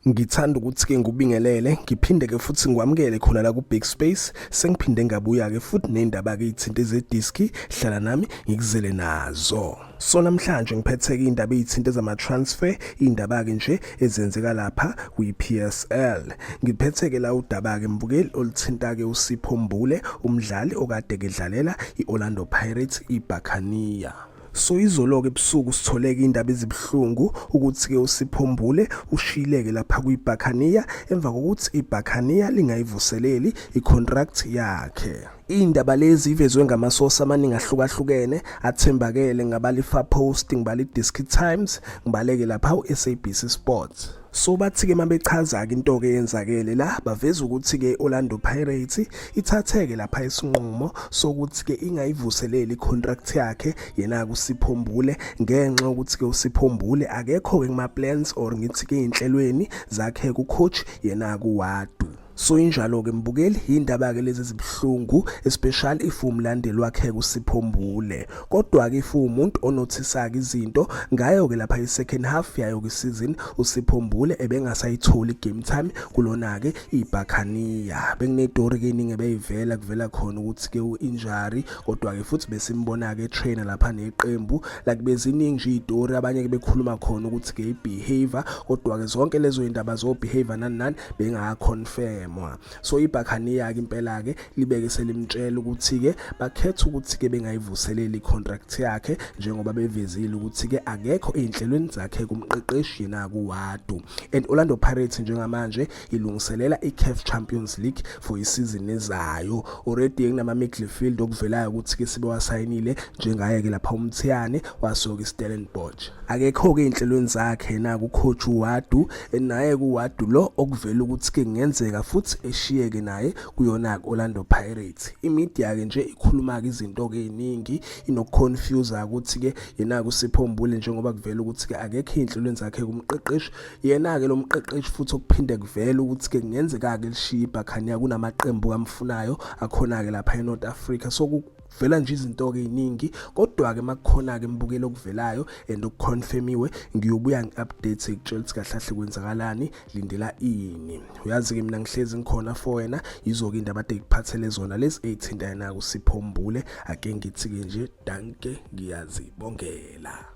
Ngithanda ukuthi-ke ngubingelele ngiphinde ke futhi ngikwamukele khona la ku Big Space sengiphinde ngabuya ke futhi nendaba ke ithinto ezediski hlala nami ngikuzele nazo. So namhlanje ngiphethe ke indaba ezithinto zama transfer indaba ke nje ezenzeka lapha kwi PSL. Ngiphethe ke la udaba ke mbukeli oluthinta ke uSipho Mbule umdlali okade ke dlalela iOrlando Pirates iBuccaneers. So izolo ke ebusuku sitholeke indaba ezibhlungu ukuthi ke uSipho Mbule ushileke lapha kwiBuccaneers emva kokuthi iBuccaneers lingayivuseleli icontract yakhe. Indaba lezi ivezwe ngamasource amaningi ahlukahlukene athembakele ngabali Post ngibali Diski Times ngibaleke lapha uSABC Sports. So bathi ke mabechaza ke into ke yenzakele la baveza ukuthi ke Orlando Pirates ithatheke lapha isinqumo sokuthi ke ingayivuseleli icontract yakhe yena kuSipho Mbule ngenxa ukuthi ke uSipho Mbule akekho ke kuma plans or ngithi ke inhlelweni zakhe ku coach yena kuWadu. So injalo ke mbukeli indaba ke lezi zibhlungu especially if umlandeli wakhe kuSipho Mbule kodwa ke if umuntu onothisa ke izinto ngayo ke lapha i-second half yayo ke season uSipho Mbule ebengasayitholi game time kulona ke iBuccaneers benginestory ke iningi beyivela kuvela khona ukuthi ke uinjury kodwa ke futhi besimbona ke trainer lapha neqembu like beziningi nje istory abanye ke bekhuluma khona ukuthi ke ibehavior kodwa ke zonke lezo indaba zo behavior nani benga confirm. So iBuccaneers ke impela ke libeke selimtshela ukuthi ke bakhetha ukuthi ke bengayivuseleli icontract yakhe njengoba bevezile ukuthi ke akekho einhlelweni zakhe kumqeqeshi yena kuWadu. And Orlando Pirates njengamanje ilungiselela iCAF Champions League for isizini ezayo. Already kunama midfield okuvelayo ukuthi ke sibe wasayinile njengaye ke lapha uMthiyane wasoka Stellenbosch. Akekho ke einhlelweni zakhe na ku coach uWadu naye kuWadu lo okuvela ukuthi ke ngenzeka futhi eshiyeke naye kuyona Orlando Pirates. Imedia ke nje ikhuluma ke izinto ke eziningi inoconfuse ukuthi ke yena kuSipho Mbule njengoba kuvela ukuthi ke akekho inhlelweni zakhe kumqeqeshi yena ke lo mqeqeshi futhi okuphinde kuvela ukuthi ke kungenzeka ke lishiya iBuccaneers kunamaqembu kamfunayo akhona ke lapha eNorth Africa. So vela nje izinto ke eziningi kodwa ke makukhona ke mbukelo okuvelayo and okuconfirmiwe ngiyobuya ngiupdate ekutshela ukuthi kahlahle kwenzakalani lindela ini. Uyazi ke mina ngihlezi ngikhona for wena izoke indaba ade ngiphathele zona lezi 18 yena kuSipho Mbule ake ngithi ke nje danke ngiyazibongela.